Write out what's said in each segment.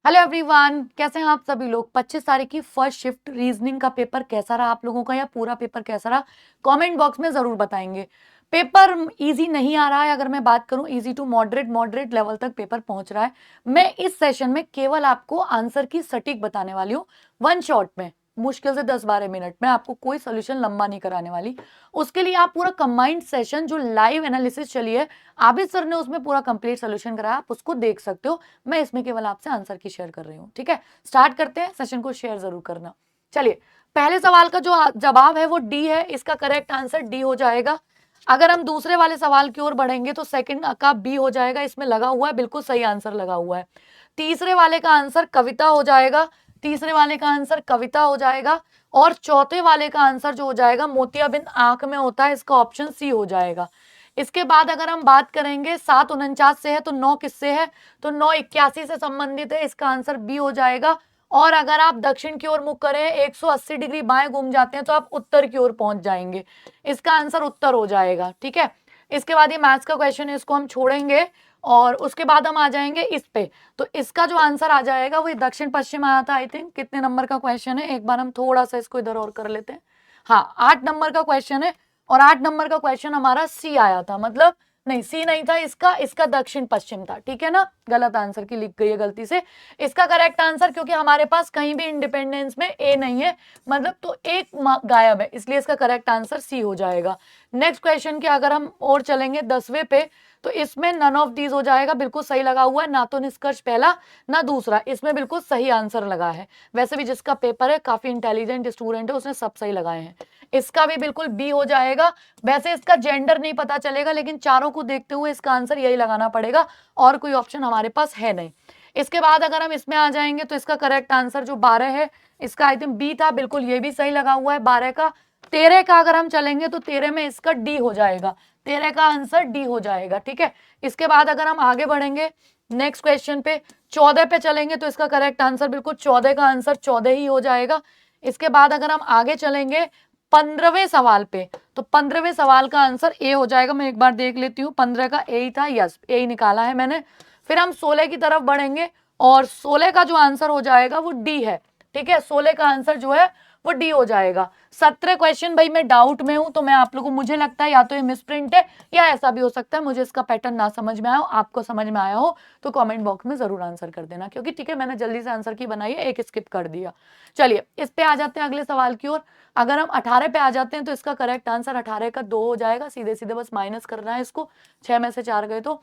Hello everyone, कैसे हैं आप सभी लोग। 25 तारीख की फर्स्ट शिफ्ट रीजनिंग का पेपर कैसा रहा आप लोगों का, या पूरा पेपर कैसा रहा, कमेंट बॉक्स में जरूर बताएंगे। पेपर इजी नहीं आ रहा है, अगर मैं बात करूं easy to moderate moderate level तक पेपर पहुंच रहा है। मैं इस सेशन में केवल आपको आंसर की सटीक बताने वाली हूँ, वन शॉट में, मुश्किल से 10-12 मिनट में। आपको कोई सोल्यूशन लंबा नहीं कराने वाली। उसके लिए आप पूरा कंबाइंड सेशन जो लाइव एनालिसिस चली है, आबिद सर ने उसमें पूरा कंप्लीट सोल्यूशन कराया, आप उसको देख सकते हो। मैं इसमें केवल आपसे आंसर की शेयर कर रही हूँ। ठीक है, स्टार्ट करते हैं। सेशन को शेयर जरूर करना। चलिए, पहले सवाल का जो जवाब है वो डी है, इसका करेक्ट आंसर डी हो जाएगा। अगर हम दूसरे वाले सवाल की ओर बढ़ेंगे तो सेकंड का बी हो जाएगा, इसमें लगा हुआ है, बिल्कुल सही आंसर लगा हुआ है। तीसरे वाले का आंसर कविता हो जाएगा, तीसरे वाले का आंसर कविता हो जाएगा। और चौथे वाले का आंसर जो हो जाएगा, मोतियाबिंद आंख में होता है, इसका ऑप्शन सी हो जाएगा। इसके बाद अगर हम बात करेंगे 749 से है तो 9 किससे है, तो 981 से संबंधित है, इसका आंसर बी हो जाएगा। और अगर आप दक्षिण की ओर मुख करें, 180 डिग्री बाएं घूम जाते हैं तो आप उत्तर की ओर पहुंच जाएंगे, इसका आंसर उत्तर हो जाएगा। ठीक है, इसके बाद ये मैथ्स का क्वेश्चन है, इसको हम छोड़ेंगे और उसके बाद हम आ जाएंगे इस पे। तो इसका जो आंसर आ जाएगा वो दक्षिण पश्चिम आया था। आई थिंक कितने नंबर का क्वेश्चन है, एक बार हम थोड़ा सा इसको इधर और कर लेते हैं। हाँ, 8 नंबर का क्वेश्चन है। और 8 नंबर का क्वेश्चन हमारा सी आया था, मतलब नहीं, सी नहीं था इसका, इसका दक्षिण पश्चिम था। ठीक है ना, गलत आंसर की लिख गई है गलती से। इसका करेक्ट आंसर, क्योंकि हमारे पास कहीं भी इंडिपेंडेंस में ए नहीं है, मतलब तो एक गायब है, इसलिए इसका करेक्ट आंसर सी हो जाएगा। नेक्स्ट क्वेश्चन के अगर हम और चलेंगे 10वें पे, तो इसमें नन ऑफ दीज हो जाएगा, बिल्कुल सही लगा हुआ है, ना तो निष्कर्ष पहला ना दूसरा, इसमें बिल्कुल सही आंसर लगा है। वैसे भी जिसका पेपर है काफी इंटेलिजेंट स्टूडेंट है, उसने सब सही लगाए हैं। इसका भी बिल्कुल बी हो जाएगा। वैसे इसका जेंडर नहीं पता चलेगा, लेकिन चारों को देखते हुए इसका आंसर यही लगाना पड़ेगा, और कोई ऑप्शन हमारे पास है नहीं। इसके बाद अगर हम इसमें आ जाएंगे तो इसका करेक्ट आंसर जो 12 है, इसका आई थिंक बी था, बिल्कुल ये भी सही लगा हुआ है 12 का। 13 का अगर हम चलेंगे तो 13 में इसका डी हो जाएगा, 13 का आंसर डी हो जाएगा। ठीक है, इसके बाद अगर हम आगे बढ़ेंगे नेक्स्ट क्वेश्चन पे, 14 पे चलेंगे तो इसका करेक्ट आंसर बिल्कुल 14 का आंसर 14 ही हो जाएगा। इसके बाद अगर हम आगे चलेंगे 15वें सवाल पे, तो 15वें सवाल का आंसर ए हो जाएगा। मैं एक बार देख लेती हूँ, 15 का ए ही था, यस ए ही निकाला है मैंने। फिर हम 16 की तरफ बढ़ेंगे और 16 का जो आंसर हो जाएगा वो डी है। ठीक है, 16 का आंसर जो है वो डी हो जाएगा। 17 क्वेश्चन भाई मैं डाउट में हूं, तो मैं आप लोगों को, मुझे लगता है या तो ये मिसप्रिंट है या ऐसा भी हो सकता है, मुझे इसका पैटर्न ना समझ में आया हो, आपको समझ में आया हो तो कमेंट बॉक्स में जरूर आंसर कर देना, क्योंकि ठीक है मैंने जल्दी से आंसर की बनाई है, एक स्किप कर दिया। चलिए, इस पे आ जाते हैं अगले सवाल की ओर। अगर हम 18 पे आ जाते हैं तो इसका करेक्ट आंसर 18 का 2 हो जाएगा, सीधे सीधे बस माइनस करना है इसको, 6 में से 4 गए तो।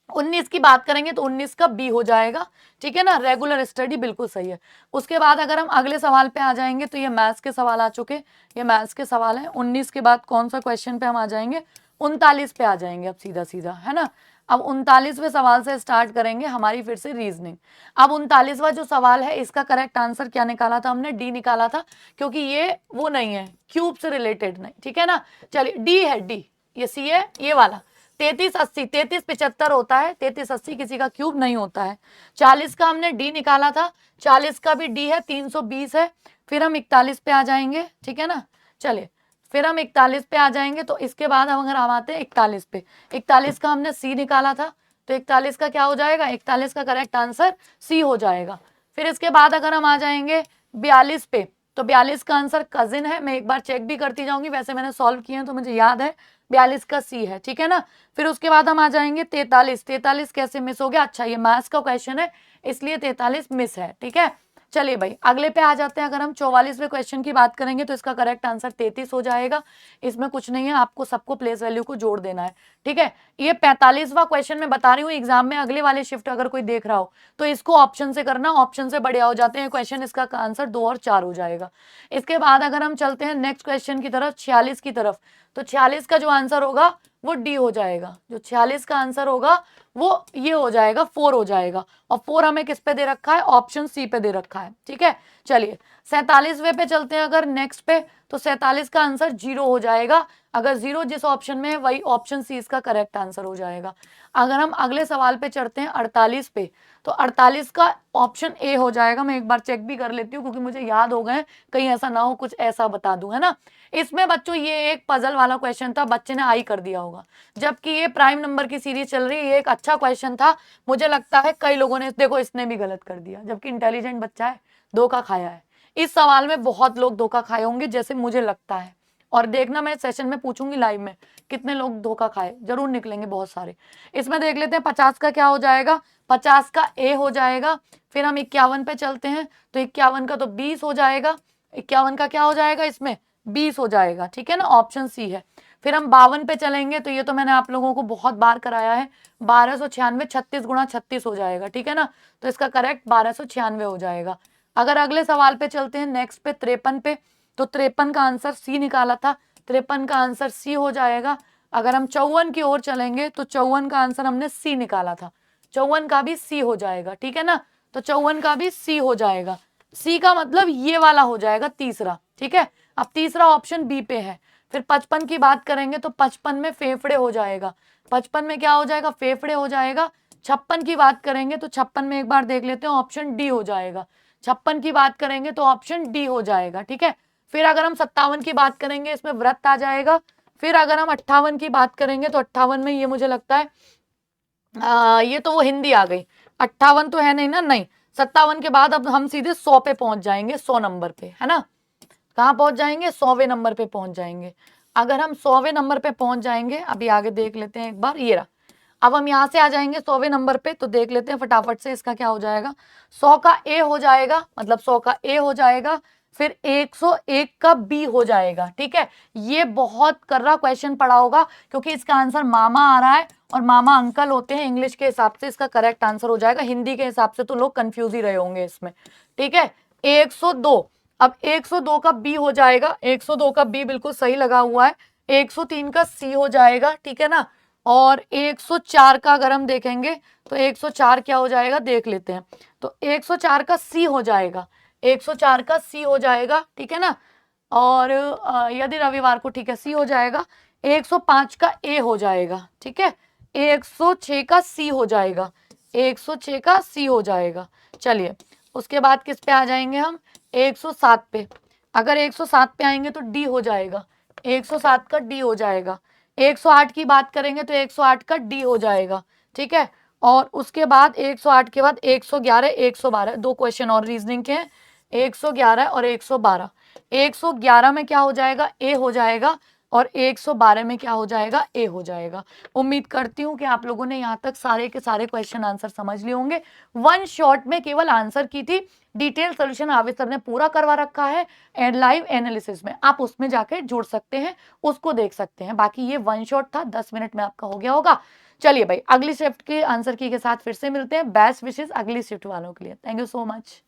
19 की बात करेंगे तो 19 का बी हो जाएगा। ठीक है ना, रेगुलर स्टडी बिल्कुल सही है। उसके बाद अगर हम अगले सवाल पे आ जाएंगे तो ये मैथ्स के सवाल आ चुके, ये मैथ्स के सवाल है। 19 के बाद कौन सा क्वेश्चन पे हम आ जाएंगे, 39 पे आ जाएंगे अब सीधा सीधा, है ना। अब 39वें सवाल से स्टार्ट करेंगे हमारी फिर से रीजनिंग। अब 39वां जो सवाल है, इसका करेक्ट आंसर क्या निकाला था हमने, डी निकाला था, क्योंकि ये वो नहीं है, क्यूब से रिलेटेड नहीं। ठीक है ना, चलिए डी है, डी, ये सी है, ये वाला 3380, 3375 होता है, 3380 किसी का क्यूब नहीं होता है। 40 का हमने डी निकाला था, 40 का भी डी है, 320 है। फिर हम 41 पे आ जाएंगे। ठीक है ना, चलिए फिर हम 41 पे आ जाएंगे, तो इसके बाद हम अगर हम आते हैं 41 पे, 41 का हमने सी निकाला था, तो 41 का क्या हो जाएगा, 41 का करेक्ट आंसर सी हो जाएगा। फिर इसके बाद अगर हम आ जाएंगे 42 पे, तो 42 का आंसर कजिन है, मैं एक बार चेक भी करती जाऊंगी, वैसे मैंने सॉल्व किए हैं तो मुझे याद है 42 का सी है। ठीक है ना, फिर उसके बाद हम आ जाएंगे 43, 43 कैसे मिस हो गया, अच्छा ये मैथ्स का क्वेश्चन है इसलिए 43 मिस है। ठीक है, चलिए भाई अगले पे आ जाते हैं। अगर हम 44वें क्वेश्चन की बात करेंगे तो इसका करेक्ट आंसर 33 हो जाएगा, इसमें कुछ नहीं है, आपको सबको प्लेस वैल्यू को जोड़ देना है। ठीक है, ये 45वां क्वेश्चन मैं बता रही हूँ, एग्जाम में अगले वाले शिफ्ट अगर कोई देख रहा हो तो इसको ऑप्शन से करना, ऑप्शन से बढ़िया हो जाते हैं क्वेश्चन, इसका आंसर 2 और 4 हो जाएगा। इसके बाद अगर हम चलते हैं नेक्स्ट क्वेश्चन की तरफ, 46 की तरफ, तो 46 का जो आंसर होगा वो डी हो जाएगा, जो 46 का आंसर होगा वो ये हो जाएगा, 4 हो जाएगा। और 4 हमें किस पे दे रखा है, ऑप्शन सी पे दे रखा है। ठीक है, चलिए 47वें पे चलते हैं अगर नेक्स्ट पे, तो 47 का आंसर 0 हो जाएगा, अगर 0 जिस ऑप्शन में है वही ऑप्शन सी इसका करेक्ट आंसर हो जाएगा। अगर हम अगले सवाल पे चढ़ते हैं 48 पे, तो 48 का ऑप्शन ए हो जाएगा, मैं एक बार चेक भी कर लेती हूँ क्योंकि मुझे याद हो गए, कहीं ऐसा ना हो कुछ ऐसा बता दूं, है ना। इसमें बच्चों ये एक पजल वाला क्वेश्चन था, बच्चे ने आई कर दिया होगा, जबकि ये प्राइम नंबर की सीरीज चल रही है, ये एक अच्छा क्वेश्चन था। मुझे लगता है कई लोगों ने, देखो इसने भी गलत कर दिया, जबकि इंटेलिजेंट बच्चा है, धोखा खाया है। इस सवाल में बहुत लोग धोखा खाए होंगे जैसे मुझे लगता है, और देखना मैं सेशन में पूछूंगी लाइव में कितने लोग धोखा खाए, जरूर निकलेंगे बहुत सारे। इसमें देख लेते हैं 50 का क्या हो जाएगा। 50 का ए हो जाएगा। फिर हम 51 पे चलते हैं, तो 51 का तो 20 हो जाएगा। 51 का क्या हो जाएगा, इसमें 20 हो जाएगा, ठीक है ना, ऑप्शन सी है। फिर हम 52 पे चलेंगे, तो ये तो मैंने आप लोगों को बहुत बार कराया है। 1296 36 गुणा 36 हो जाएगा, ठीक है ना, तो इसका करेक्ट 1296 हो जाएगा। अगर अगले सवाल पे चलते हैं, नेक्स्ट पे 53 पे, तो 53 का आंसर सी निकाला था, 53 का आंसर सी हो जाएगा। अगर हम 54 की ओर चलेंगे, तो 54 का आंसर हमने सी निकाला था, 54 का भी सी हो जाएगा, ठीक है ना, तो 54 का भी सी हो जाएगा। सी का मतलब ये वाला हो जाएगा तीसरा, ठीक है। अब तीसरा ऑप्शन बी पे है। फिर 55 की बात करेंगे, तो 55 में फेफड़े हो जाएगा। 55 में क्या हो जाएगा, फेफड़े हो जाएगा। 56 की बात करेंगे, तो 56 में एक बार देख लेते हैं, ऑप्शन डी हो जाएगा। 56 की बात करेंगे तो ऑप्शन डी हो जाएगा, ठीक है। फिर अगर हम 57 की बात करेंगे, इसमें व्रत आ जाएगा। फिर अगर हम 58 की बात करेंगे, तो 58 में ये मुझे लगता है ये तो वो हिंदी आ गई, 58 तो है नहीं ना, नहीं। 57 के बाद अब हम सीधे 100 पे पहुंच जाएंगे, 100 नंबर पे, है ना। कहाँ पहुंच जाएंगे, 100वें नंबर पे पहुंच जाएंगे। अगर हम 100वें नंबर पे पहुंच जाएंगे, अभी आगे देख लेते हैं एक बार, ये रहा। अब हम यहाँ से आ जाएंगे 100वें नंबर पे, तो देख लेते हैं फटाफट से इसका क्या हो जाएगा। 100 का ए हो जाएगा, मतलब 100 का ए हो जाएगा। फिर 101 का बी हो जाएगा, ठीक है। ये बहुत कर्रा क्वेश्चन पड़ा होगा, क्योंकि इसका आंसर मामा आ रहा है, और मामा अंकल होते हैं इंग्लिश के हिसाब से, इसका करेक्ट आंसर हो जाएगा। हिंदी के हिसाब से तो लोग कंफ्यूज ही रहे होंगे इसमें, ठीक है। 102, अब 102 का बी हो जाएगा, 102 का बी बिल्कुल सही लगा हुआ है। 103 का सी हो जाएगा, ठीक है ना। और 104 का अगर हम देखेंगे, तो 104 क्या हो जाएगा, देख लेते हैं। तो 104 का सी हो जाएगा, 104 का सी हो जाएगा, ठीक है ना। और यदि रविवार को, ठीक है, सी हो जाएगा। 105 का ए हो जाएगा, ठीक है। 106 का सी हो जाएगा, 106 का सी हो जाएगा। चलिए, उसके बाद किस पे आ जाएंगे हम, 107 पे। अगर 107 पे आएंगे तो डी हो जाएगा, 107 का डी हो जाएगा। 108 की बात करेंगे, तो 108 का डी हो जाएगा, ठीक है। और उसके बाद 108 के बाद 111 112, दो क्वेश्चन और रीजनिंग के हैं, 111 और 112। 111 में क्या हो जाएगा, ए हो जाएगा, और 112 में क्या हो जाएगा, ए हो जाएगा। उम्मीद करती हूँ कि आप लोगों ने यहाँ तक सारे के सारे क्वेश्चन आंसर समझ लिए होंगे। वन शॉट में केवल आंसर की थी, डिटेल सोल्यूशन आविद सर ने पूरा करवा रखा है, एंड लाइव एनालिसिस में आप उसमें जाकर जुड़ सकते हैं, उसको देख सकते हैं। बाकी ये वन शॉट था, 10 मिनट में आपका हो गया होगा। चलिए भाई, अगली शिफ्ट के आंसर की के साथ फिर से मिलते हैं। बेस्ट विशेष अगली शिफ्ट वालों के लिए। Thank you so much.